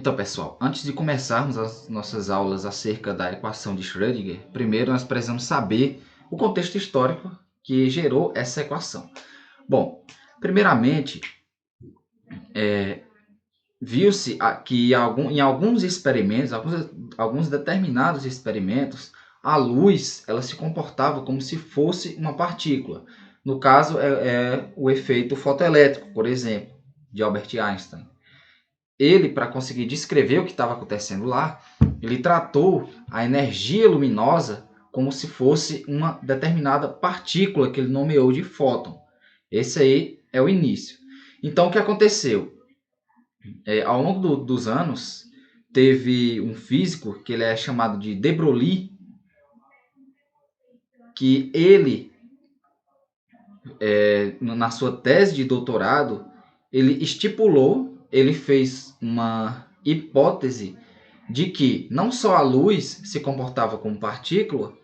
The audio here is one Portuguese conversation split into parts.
Então, pessoal, antes de começarmos as nossas aulas acerca da equação de Schrödinger, primeiro nós precisamos saber o contexto histórico que gerou essa equação. Bom, primeiramente, viu-se que em alguns experimentos, alguns determinados experimentos, a luz ela se comportava como se fosse uma partícula. No caso, é o efeito fotoelétrico, por exemplo, de Albert Einstein. Ele, para conseguir descrever o que estava acontecendo lá, ele tratou a energia luminosa como se fosse uma determinada partícula que ele nomeou de fóton. Esse aí é o início. Então, o que aconteceu? Ao longo dos anos, teve um físico que ele é chamado de de Broglie, que ele, na sua tese de doutorado, ele fez uma hipótese de que não só a luz se comportava como partícula,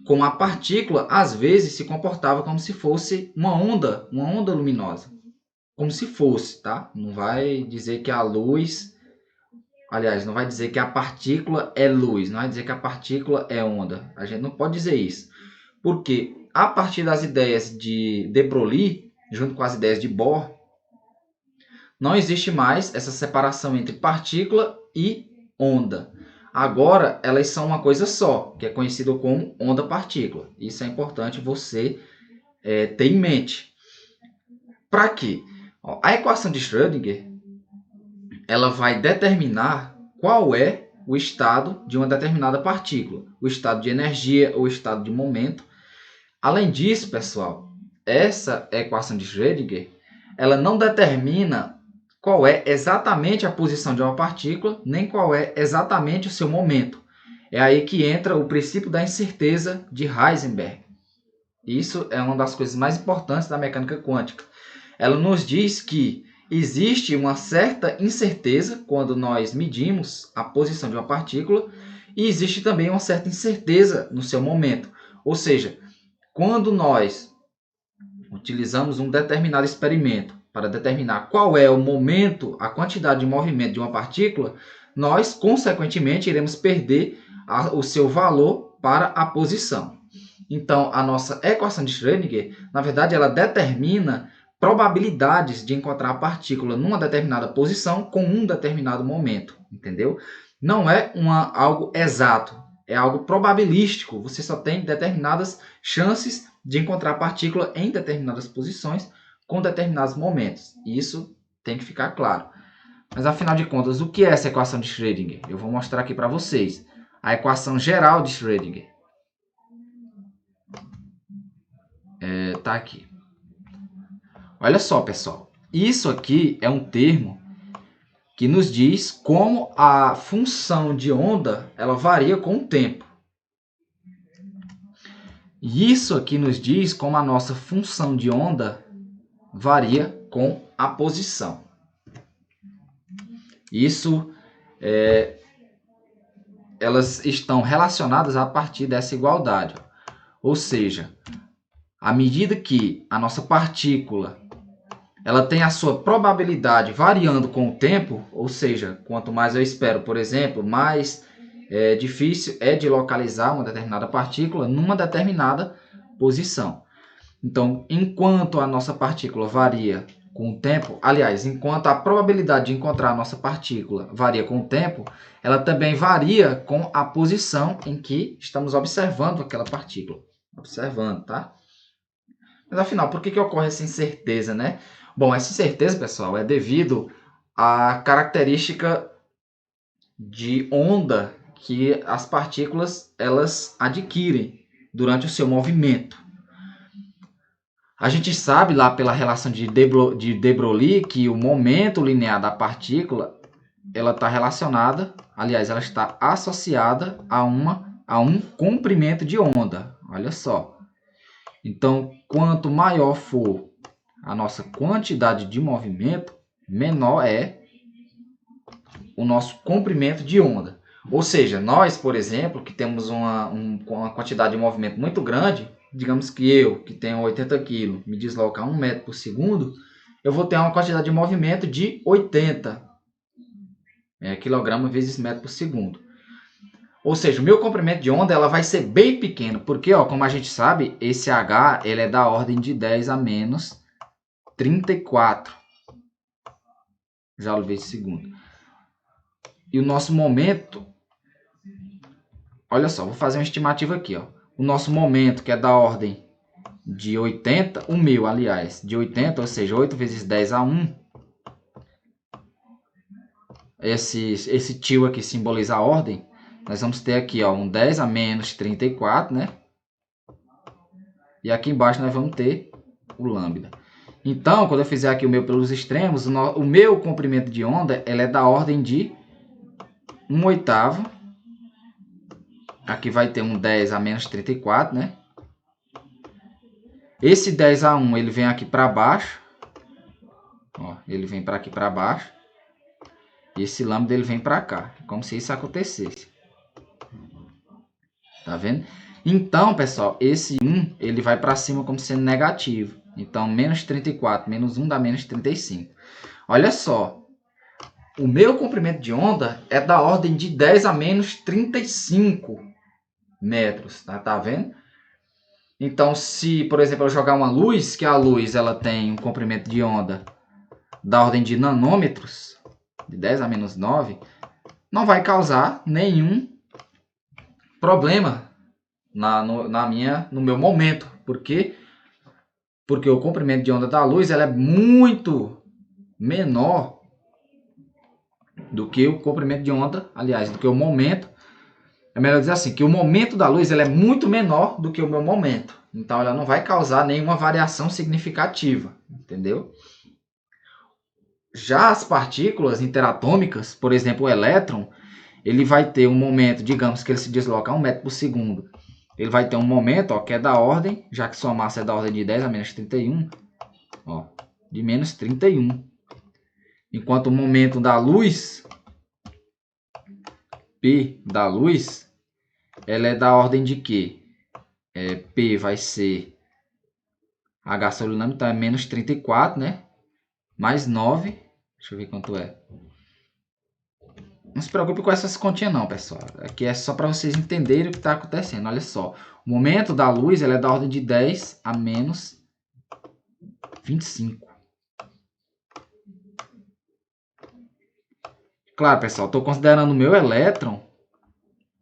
como a partícula às vezes se comportava como se fosse uma onda luminosa, como se fosse, tá? Não vai dizer que a luz, aliás, não vai dizer que a partícula é luz, não vai dizer que a partícula é onda. A gente não pode dizer isso, porque a partir das ideias de Broglie, junto com as ideias de Bohr, não existe mais essa separação entre partícula e onda. Agora, elas são uma coisa só, que é conhecido como onda-partícula. Isso é importante você ter em mente. Para quê? A equação de Schrödinger ela vai determinar qual é o estado de uma determinada partícula, o estado de energia ou estado de momento. Além disso, pessoal, essa equação de Schrödinger ela não determina qual é exatamente a posição de uma partícula, nem qual é exatamente o seu momento. É aí que entra o princípio da incerteza de Heisenberg. Isso é uma das coisas mais importantes da mecânica quântica. Ela nos diz que existe uma certa incerteza quando nós medimos a posição de uma partícula e existe também uma certa incerteza no seu momento. Ou seja, quando nós utilizamos um determinado experimento para determinar qual é o momento, a quantidade de movimento de uma partícula, nós, consequentemente, iremos perder o seu valor para a posição. Então, a nossa equação de Schrödinger, na verdade, ela determina probabilidades de encontrar a partícula numa determinada posição com um determinado momento, entendeu? Não é algo exato, é algo probabilístico. Você só tem determinadas chances de encontrar a partícula em determinadas posições com determinados momentos. Isso tem que ficar claro. Mas afinal de contas, o que é essa equação de Schrödinger? Eu vou mostrar aqui para vocês. A equação geral de Schrödinger. Tá aqui. Olha só, pessoal. Isso aqui é um termo que nos diz como a função de onda ela varia com o tempo. E isso aqui nos diz como a nossa função de onda varia com a posição. Isso elas estão relacionadas a partir dessa igualdade. Ou seja, à medida que a nossa partícula ela tem a sua probabilidade variando com o tempo, ou seja, quanto mais eu espero, por exemplo, mais difícil é de localizar uma determinada partícula numa determinada posição. Então, enquanto a nossa partícula varia com o tempo, aliás, enquanto a probabilidade de encontrar a nossa partícula varia com o tempo, ela também varia com a posição em que estamos observando aquela partícula. Observando, tá? Mas afinal, por que ocorre essa incerteza, né? Bom, essa incerteza, pessoal, é devido à característica de onda que as partículas elas adquirem durante o seu movimento. A gente sabe lá pela relação de de Broglie que o momento linear da partícula ela está relacionada, aliás, ela está associada a um comprimento de onda. Olha só. Então, quanto maior for a nossa quantidade de movimento, menor é o nosso comprimento de onda. Ou seja, nós, por exemplo, que temos uma quantidade de movimento muito grande, digamos que eu, que tenho 80 kg, me deslocar 1 metro por segundo, eu vou ter uma quantidade de movimento de 80. quilograma vezes metro por segundo. Ou seja, o meu comprimento de onda ela vai ser bem pequeno, porque ó, como a gente sabe, esse H ele é da ordem de 10 a menos 34 joules vezes segundo. E o nosso momento, olha só, vou fazer uma estimativa aqui, ó. O nosso momento, que é da ordem de 80, o meu, aliás, de 80, ou seja, 8 vezes 10 a 1. Esse tio aqui simboliza a ordem. Nós vamos ter aqui, ó, um 10 a menos 34, né? E aqui embaixo nós vamos ter o lambda. Então, quando eu fizer aqui o meu pelos extremos, o meu comprimento de onda ela é da ordem de 1/8. Aqui vai ter um 10 a menos 34, né? Esse 10 a 1 ele vem aqui para baixo. Ó, ele vem para aqui para baixo. E esse lambda ele vem para cá. Como se isso acontecesse. Tá vendo? Então, pessoal, esse 1 ele vai para cima como sendo negativo. Então, menos 34 menos 1 dá menos 35. Olha só. O meu comprimento de onda é da ordem de 10 a menos 35 metros. Tá vendo? Então, se, por exemplo, eu jogar uma luz, que a luz ela tem um comprimento de onda da ordem de nanômetros, de 10 a menos 9, não vai causar nenhum problema no meu momento. Por quê? Porque o comprimento de onda da luz ela é muito menor do que o comprimento de onda, aliás, do que o momento. É melhor dizer assim, que o momento da luz ela é muito menor do que o meu momento. Então, ela não vai causar nenhuma variação significativa, entendeu? Já as partículas interatômicas, por exemplo, o elétron, ele vai ter um momento, digamos que ele se desloca a 1 metro por segundo. Ele vai ter um momento, ó, que é da ordem, já que sua massa é da ordem de 10 a menos 31, ó, de menos 31. Enquanto o momento da luz, P da luz, ela é da ordem de quê? P vai ser H sobre lambda, então é menos 34, né? Mais 9. Deixa eu ver quanto é. Não se preocupe com essas continhas não, pessoal. Aqui é só para vocês entenderem o que está acontecendo. Olha só. O momento da luz ela é da ordem de 10 a menos 25. Claro, pessoal, estou considerando o meu elétron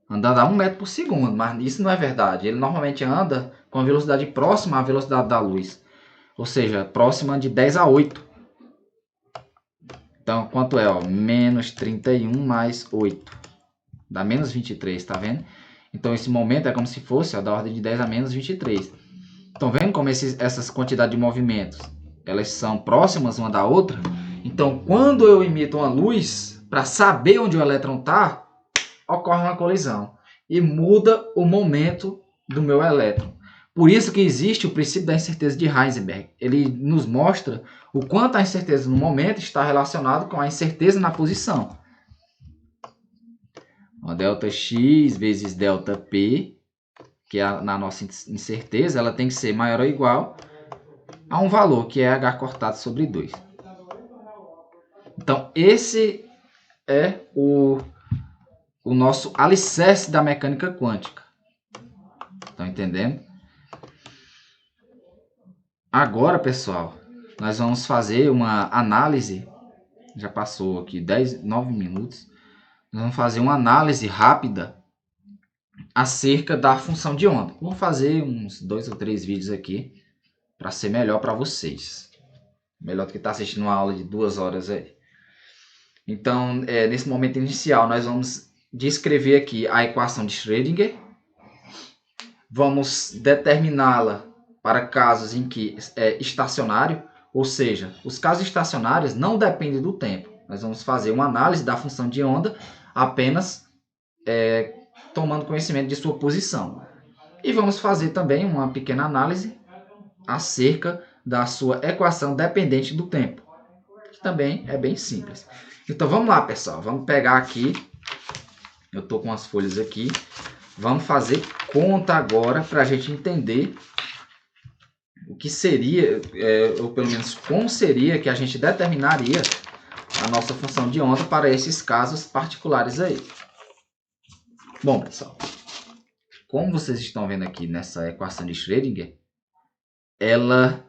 andando a 1 metro por segundo, mas isso não é verdade. Ele normalmente anda com a velocidade próxima à velocidade da luz. Ou seja, próxima de 10 a 8. Então, quanto é? Ó? Menos 31 mais 8. Dá menos 23, tá vendo? Então, esse momento é como se fosse da ordem de 10 a menos 23. Estão vendo como essas quantidades de movimentos elas são próximas uma da outra? Então, quando eu emito uma luz, para saber onde o elétron está, ocorre uma colisão. E muda o momento do meu elétron. Por isso que existe o princípio da incerteza de Heisenberg. Ele nos mostra o quanto a incerteza no momento está relacionado com a incerteza na posição. Delta x vezes delta p, que é na nossa incerteza, ela tem que ser maior ou igual a um valor, que é h cortado sobre 2. Então, esse é o nosso alicerce da mecânica quântica. Estão entendendo? Agora, pessoal, nós vamos fazer uma análise. Já passou aqui 9 minutos. Nós vamos fazer uma análise rápida acerca da função de onda. Vou fazer uns 2 ou 3 vídeos aqui para ser melhor para vocês. Melhor do que estar assistindo uma aula de 2 horas aí. Então, nesse momento inicial, nós vamos descrever aqui a equação de Schrödinger. Vamos determiná-la para casos em que é estacionário, ou seja, os casos estacionários não dependem do tempo. Nós vamos fazer uma análise da função de onda apenas tomando conhecimento de sua posição. E vamos fazer também uma pequena análise acerca da sua equação dependente do tempo, que também é bem simples. Então vamos lá, pessoal, vamos pegar aqui, eu estou com as folhas aqui, vamos fazer conta agora para a gente entender o que seria, ou pelo menos como seria que a gente determinaria a nossa função de onda para esses casos particulares aí. Bom, pessoal, como vocês estão vendo aqui nessa equação de Schrödinger, ela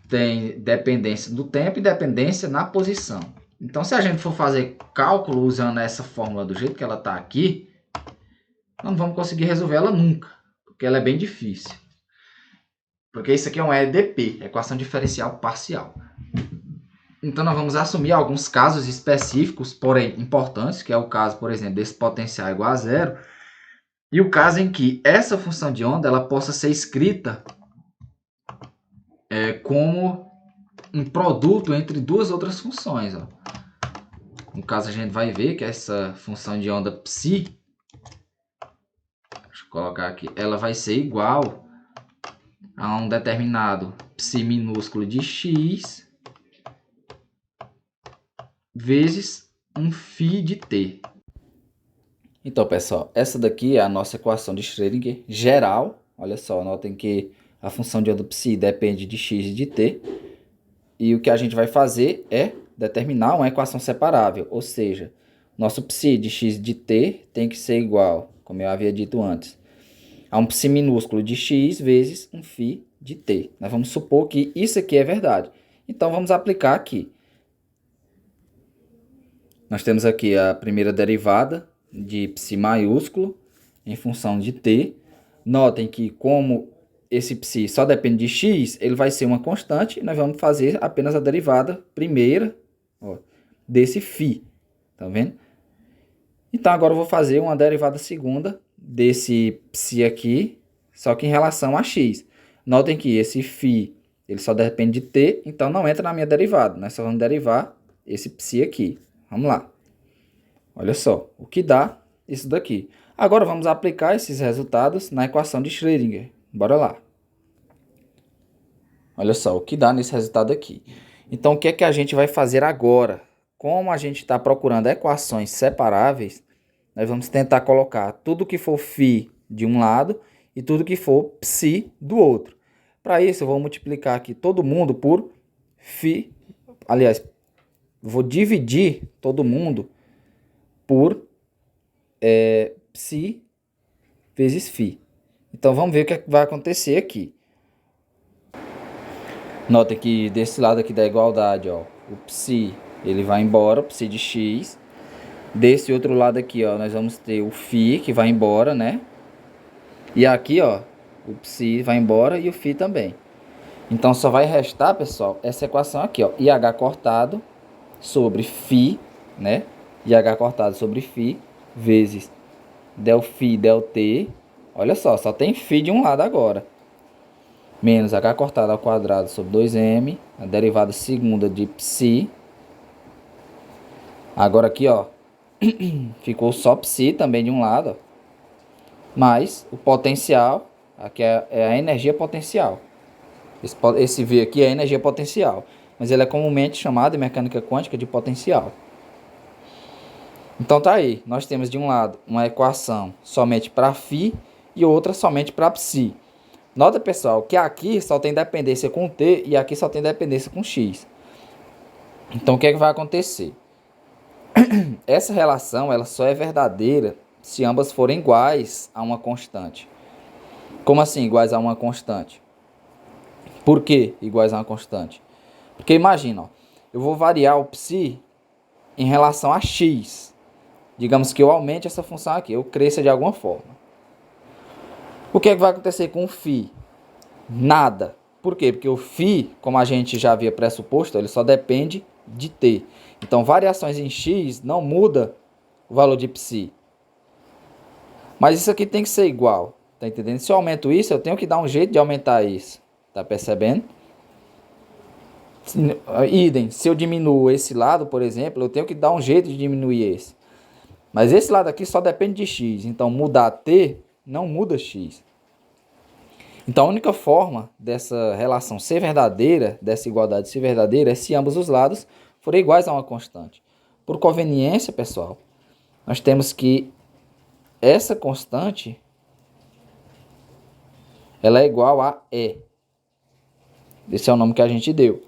tem dependência do tempo e dependência na posição. Então, se a gente for fazer cálculo usando essa fórmula do jeito que ela está aqui, não vamos conseguir resolver ela nunca, porque ela é bem difícil. Porque isso aqui é um EDP, equação diferencial parcial. Então, nós vamos assumir alguns casos específicos, porém importantes, que é o caso, por exemplo, desse potencial igual a zero, e o caso em que essa função de onda ela possa ser escrita como um produto entre duas outras funções. Ó. No caso, a gente vai ver que essa função de onda psi, deixa eu colocar aqui, ela vai ser igual a um determinado psi minúsculo de x vezes um φ de t. Então, pessoal, essa daqui é a nossa equação de Schrödinger geral. Olha só, notem que a função de onda psi depende de x e de t. E o que a gente vai fazer é determinar uma equação separável, ou seja, nosso psi de x e de t tem que ser igual, como eu havia dito antes, a um psi minúsculo de x vezes um φ de t. Nós vamos supor que isso aqui é verdade. Então, vamos aplicar aqui. Nós temos aqui a primeira derivada de psi maiúsculo em função de t. Notem que como esse psi só depende de x, ele vai ser uma constante. Nós vamos fazer apenas a derivada primeira desse φ. Tá vendo? Então, agora eu vou fazer uma derivada segunda desse psi aqui, só que em relação a x. Notem que esse φ ele só depende de t, então não entra na minha derivada. Nós só vamos derivar esse psi aqui. Vamos lá. Olha só, o que dá isso daqui. Agora vamos aplicar esses resultados na equação de Schrödinger. Bora lá. Olha só, o que dá nesse resultado aqui. Então, o que é que a gente vai fazer agora? Como a gente está procurando equações separáveis, nós vamos tentar colocar tudo que for φ de um lado e tudo que for psi do outro. Para isso, eu vou multiplicar aqui todo mundo por φ. Aliás, vou dividir todo mundo por psi vezes φ. Então, vamos ver o que é que vai acontecer aqui. Nota que desse lado aqui da igualdade, ó, o psi ele vai embora, o psi de x. Desse outro lado aqui, ó, nós vamos ter o φ que vai embora, né? E aqui, ó, o psi vai embora e o φ também. Então, só vai restar, pessoal, essa equação aqui, ó, IH cortado sobre φ, né? IH cortado sobre φ vezes del φ del t. Olha só tem φ de um lado agora. Menos h cortado ao quadrado sobre 2m, a derivada segunda de psi. Agora aqui, ó, ficou só psi também de um lado, ó, mais o potencial, aqui é a energia potencial. Esse V aqui é a energia potencial, mas ele é comumente chamado em mecânica quântica de potencial. Então tá aí, nós temos de um lado uma equação somente para φ e outra somente para psi. Nota, pessoal, que aqui só tem dependência com t e aqui só tem dependência com x. Então, o que é que vai acontecer? Essa relação ela só é verdadeira se ambas forem iguais a uma constante. Como assim iguais a uma constante? Por que iguais a uma constante? Porque imagina, ó, eu vou variar o psi em relação a x. Digamos que eu aumente essa função aqui, eu cresça de alguma forma. O que é que vai acontecer com o φ? Nada. Por quê? Porque o φ, como a gente já havia pressuposto, ele só depende de t. Então, variações em x não muda o valor de psi. Mas isso aqui tem que ser igual. Tá entendendo? Se eu aumento isso, eu tenho que dar um jeito de aumentar isso. Tá percebendo? Idem, se eu diminuo esse lado, por exemplo, eu tenho que dar um jeito de diminuir esse. Mas esse lado aqui só depende de x. Então, mudar t não muda x. Então, a única forma dessa relação ser verdadeira, dessa igualdade ser verdadeira, é se ambos os lados forem iguais a uma constante. Por conveniência, pessoal, nós temos que essa constante ela é igual a E. Esse é o nome que a gente deu.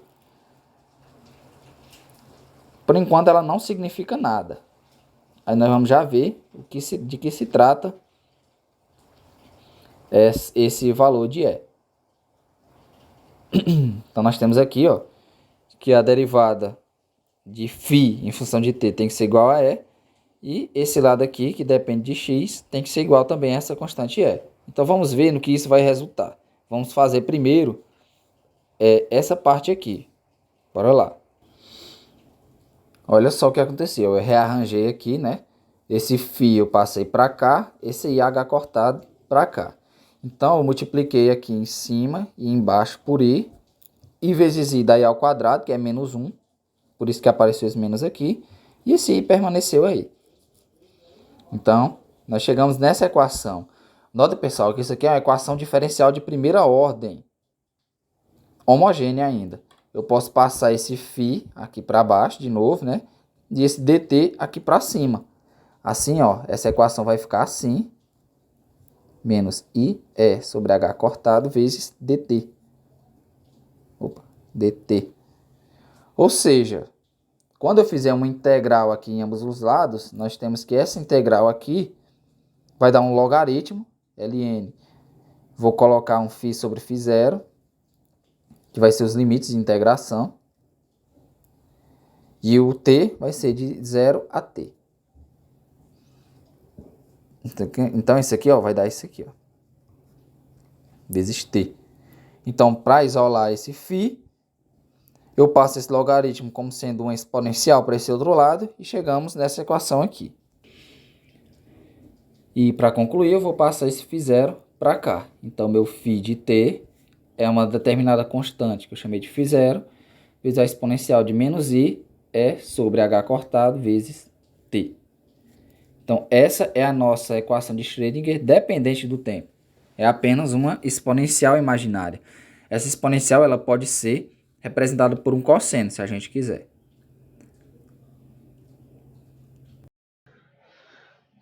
por enquanto ela não significa nada. Aí nós vamos já ver de que se trata esse valor de E. Então nós temos aqui, ó, que a derivada de φ em função de t tem que ser igual a E. E esse lado aqui, que depende de x, tem que ser igual também a essa constante E. Então vamos ver no que isso vai resultar. Vamos fazer primeiro essa parte aqui. Bora lá. Olha só o que aconteceu. Eu rearranjei aqui, né? Esse φ eu passei para cá, esse IH cortado para cá. Então eu multipliquei aqui em cima e embaixo por I. I vezes I dá I ao quadrado, que é menos 1. Por isso que apareceu esse menos aqui. E esse I permaneceu aí. Então, nós chegamos nessa equação. Nota, pessoal, que isso aqui é uma equação diferencial de primeira ordem. Homogênea ainda. Eu posso passar esse φ aqui para baixo de novo, né? E esse dt aqui para cima. Assim, ó, essa equação vai ficar assim. Menos IE sobre H cortado vezes dt. Opa, dt. Ou seja, quando eu fizer uma integral aqui em ambos os lados, nós temos que essa integral aqui vai dar um logaritmo, ln. Vou colocar um φ sobre φ0, que vai ser os limites de integração. E o t vai ser de 0 a t. Então, isso aqui, ó, vai dar isso aqui, ó, vezes t. Então, para isolar esse φ, eu passo esse logaritmo como sendo uma exponencial para esse outro lado e chegamos nessa equação aqui. E para concluir, eu vou passar esse φ0 para cá. Então, meu φ de t é uma determinada constante que eu chamei de φ0, vezes a exponencial de menos i sobre h cortado vezes t. Então, essa é a nossa equação de Schrödinger dependente do tempo. É apenas uma exponencial imaginária. Essa exponencial ela pode ser representada por um cosseno, se a gente quiser.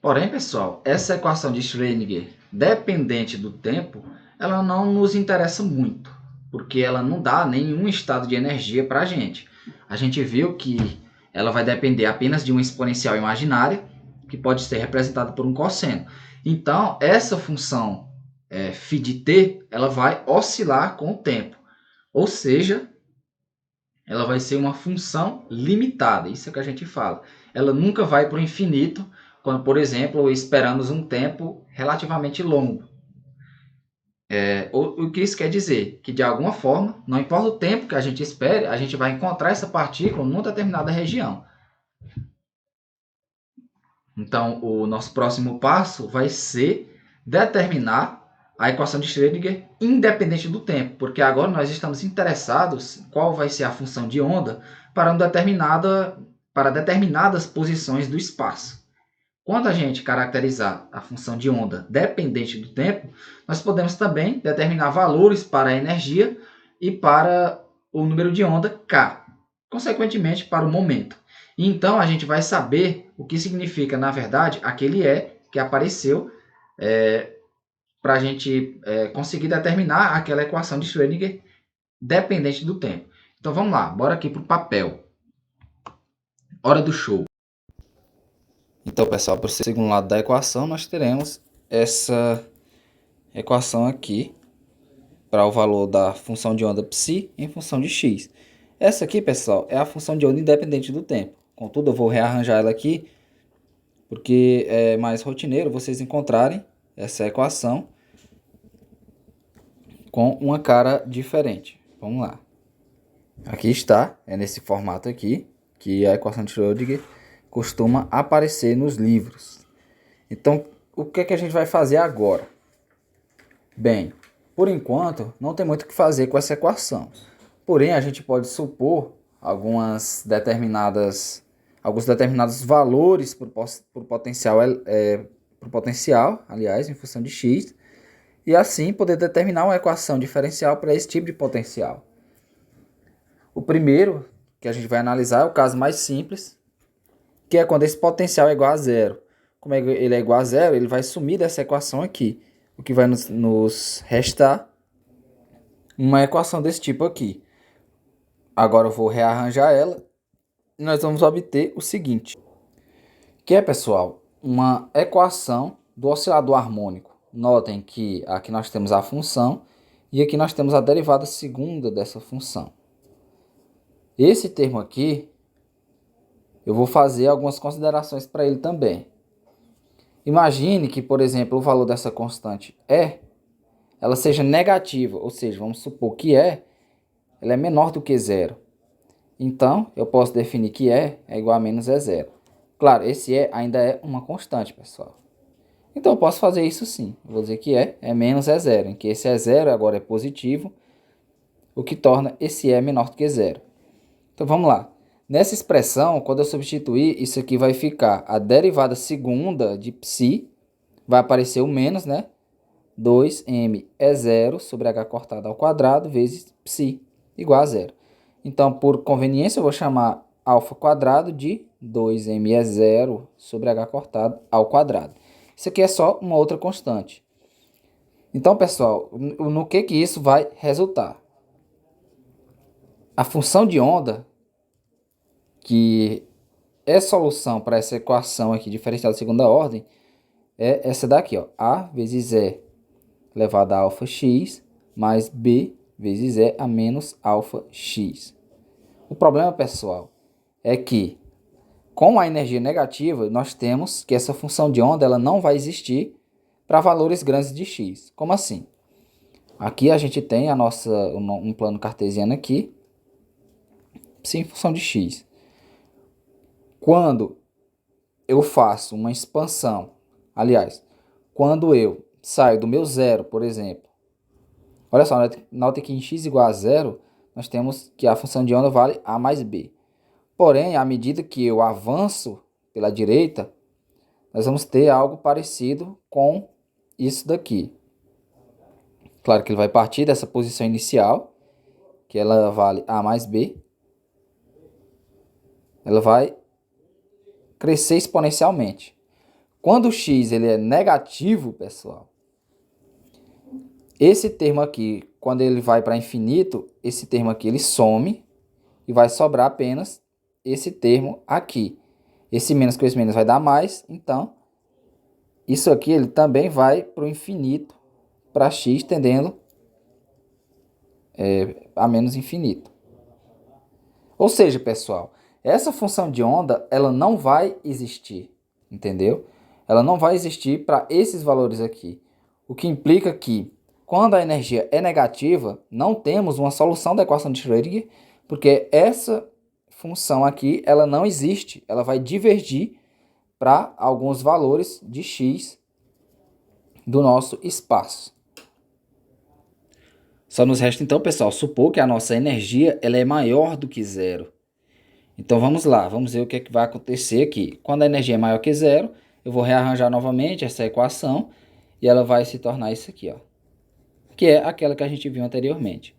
Porém, pessoal, essa equação de Schrödinger dependente do tempo, ela não nos interessa muito, porque ela não dá nenhum estado de energia para a gente. A gente viu que ela vai depender apenas de uma exponencial imaginária, que pode ser representada por um cosseno. Então, essa função φ de t, ela vai oscilar com o tempo. Ou seja, ela vai ser uma função limitada. Isso é o que a gente fala. Ela nunca vai para o infinito, quando, por exemplo, esperamos um tempo relativamente longo. O que isso quer dizer? Que, de alguma forma, não importa o tempo que a gente espere, a gente vai encontrar essa partícula numa determinada região. Então, o nosso próximo passo vai ser determinar a equação de Schrödinger independente do tempo, porque agora nós estamos interessados em qual vai ser a função de onda para determinadas posições do espaço. Quando a gente caracterizar a função de onda dependente do tempo, nós podemos também determinar valores para a energia e para o número de onda k, consequentemente para o momento. Então, a gente vai saber o que significa, na verdade, aquele E que apareceu para a gente conseguir determinar aquela equação de Schrödinger dependente do tempo. Então, vamos lá, bora aqui para o papel. Hora do show. Então, pessoal, para o segundo lado da equação, nós teremos essa equação aqui para o valor da função de onda psi em função de x. Essa aqui, pessoal, é a função de onda independente do tempo. Contudo, eu vou rearranjar ela aqui, porque é mais rotineiro vocês encontrarem essa equação com uma cara diferente. Vamos lá. Aqui está, é nesse formato aqui, que a equação de Schrödinger costuma aparecer nos livros. Então, o que é que a gente vai fazer agora? Bem, por enquanto, não tem muito o que fazer com essa equação. Porém, a gente pode supor alguns determinados valores para o potencial, aliás, em função de x, e assim poder determinar uma equação diferencial para esse tipo de potencial. O primeiro que a gente vai analisar é o caso mais simples, que é quando esse potencial é igual a zero. Como ele é igual a zero, ele vai sumir dessa equação aqui, o que vai nos restar uma equação desse tipo aqui. Agora eu vou rearranjar ela e nós vamos obter o seguinte, que é, pessoal, uma equação do oscilador harmônico. Notem que aqui nós temos a função e aqui nós temos a derivada segunda dessa função. Esse termo aqui, eu vou fazer algumas considerações para ele também. Imagine que, por exemplo, o valor dessa constante E, ela seja negativa, ou seja, vamos supor que E, ela é menor do que zero. Então, eu posso definir que E é igual a menos E0. Claro, esse E ainda é uma constante, pessoal. Então, eu posso fazer isso sim. Eu vou dizer que E é menos E0, em que esse E0 agora é positivo, o que torna esse E menor do que zero. Então, vamos lá. Nessa expressão, quando eu substituir, isso aqui vai ficar a derivada segunda de psi, vai aparecer o menos, né? 2m E0 sobre h cortado ao quadrado vezes psi, igual a zero. Então, por conveniência, eu vou chamar alfa quadrado de 2m0 sobre h cortado ao quadrado. Isso aqui é só uma outra constante. Então, pessoal, no que isso vai resultar? A função de onda, que é solução para essa equação aqui, diferencial de segunda ordem, é essa daqui, ó, a vezes E elevado a alfa x mais b vezes E a menos alfa x. O problema, pessoal, é que com a energia negativa, nós temos que essa função de onda ela não vai existir para valores grandes de x. Como assim? Aqui a gente tem um plano cartesiano aqui, sim, função de x. Quando eu faço uma expansão, aliás, quando eu saio do meu zero, por exemplo, olha só, note que em x igual a zero, nós temos que a função de onda vale a mais b. Porém, à medida que eu avanço pela direita, nós vamos ter algo parecido com isso daqui. Claro que ele vai partir dessa posição inicial, que ela vale a mais b. Ela vai crescer exponencialmente. Quando o x ele é negativo, pessoal, esse termo aqui, quando ele vai para infinito, esse termo aqui ele some e vai sobrar apenas esse termo aqui. Esse menos com esse menos vai dar mais, então isso aqui ele também vai para o infinito, para x tendendo a menos infinito. Ou seja, pessoal, essa função de onda ela não vai existir, entendeu? Ela não vai existir para esses valores aqui. O que implica que quando a energia é negativa, não temos uma solução da equação de Schrödinger, porque essa função aqui ela não existe, ela vai divergir para alguns valores de x do nosso espaço. Só nos resta então, pessoal, supor que a nossa energia ela é maior do que zero. Então vamos lá, vamos ver o que é que vai acontecer aqui. Quando a energia é maior que zero, eu vou rearranjar novamente essa equação e ela vai se tornar isso aqui, ó, que é aquela que a gente viu anteriormente.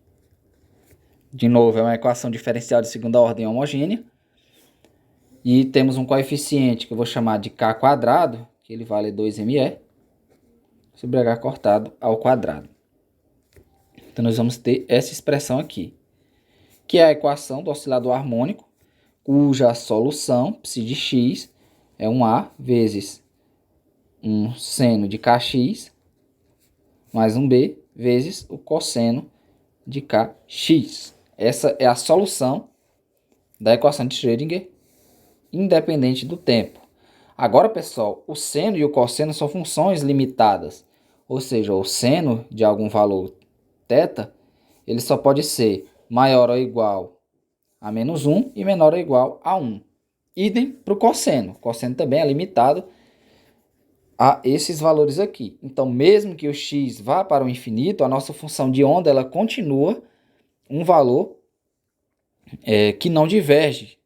De novo, é uma equação diferencial de segunda ordem homogênea. E temos um coeficiente que eu vou chamar de k quadrado, que ele vale 2me sobre h cortado ao quadrado. Então nós vamos ter essa expressão aqui, que é a equação do oscilador harmônico, cuja solução, psi de x, é um a vezes um seno de kx, mais um b vezes o cosseno de kx. Essa é a solução da equação de Schrödinger, independente do tempo. Agora, pessoal, o seno e o cosseno são funções limitadas. Ou seja, o seno de algum valor θ, ele só pode ser maior ou igual a menos 1 e menor ou igual a 1. Idem para o cosseno. O cosseno também é limitado a esses valores aqui. Então, mesmo que o x vá para o infinito, a nossa função de onda ela continua um valor que não diverge.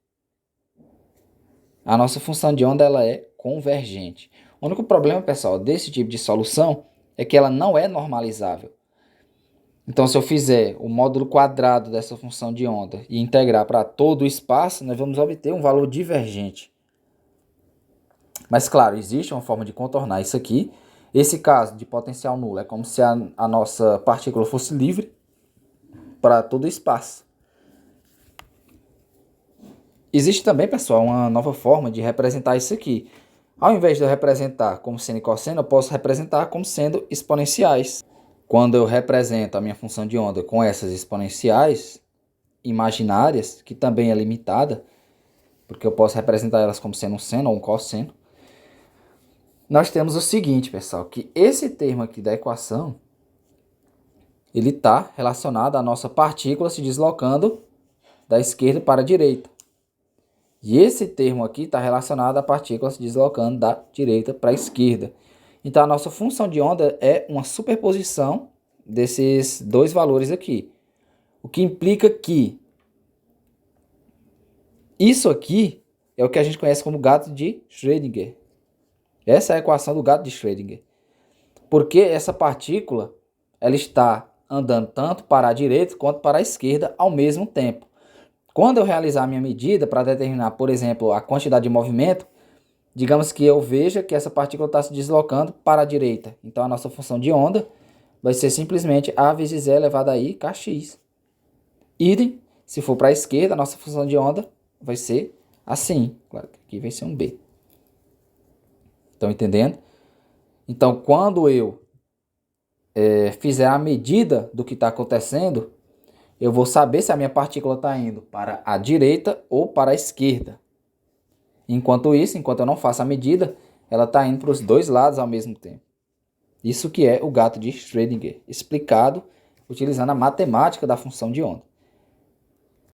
A nossa função de onda ela é convergente. O único problema, pessoal, desse tipo de solução é que ela não é normalizável. Então, se eu fizer o módulo quadrado dessa função de onda e integrar para todo o espaço, nós vamos obter um valor divergente. Mas, claro, existe uma forma de contornar isso aqui. Esse caso de potencial nulo é como se a nossa partícula fosse livre para todo o espaço. Existe também, pessoal, uma nova forma de representar isso aqui. Ao invés de eu representar como seno e cosseno, eu posso representar como sendo exponenciais. Quando eu represento a minha função de onda com essas exponenciais imaginárias, que também é limitada, porque eu posso representar elas como sendo um seno ou um cosseno, nós temos o seguinte, pessoal, que esse termo aqui da equação, ele está relacionado à nossa partícula se deslocando da esquerda para a direita. E esse termo aqui está relacionado à partícula se deslocando da direita para a esquerda. Então, a nossa função de onda é uma superposição desses dois valores aqui. O que implica que isso aqui é o que a gente conhece como gato de Schrödinger. Essa é a equação do gato de Schrödinger. Porque essa partícula ela está andando tanto para a direita quanto para a esquerda ao mesmo tempo. Quando eu realizar a minha medida para determinar, por exemplo, a quantidade de movimento, digamos que eu veja que essa partícula está se deslocando para a direita. Então, a nossa função de onda vai ser simplesmente A vezes E elevado a I, kx. Idem, se for para a esquerda, a nossa função de onda vai ser assim. Claro que aqui vai ser um B. Estão entendendo? Então, quando eu fizer a medida do que está acontecendo, eu vou saber se a minha partícula está indo para a direita ou para a esquerda. Enquanto isso, enquanto eu não faço a medida, ela está indo para os dois lados ao mesmo tempo. Isso que é o gato de Schrödinger, explicado utilizando a matemática da função de onda.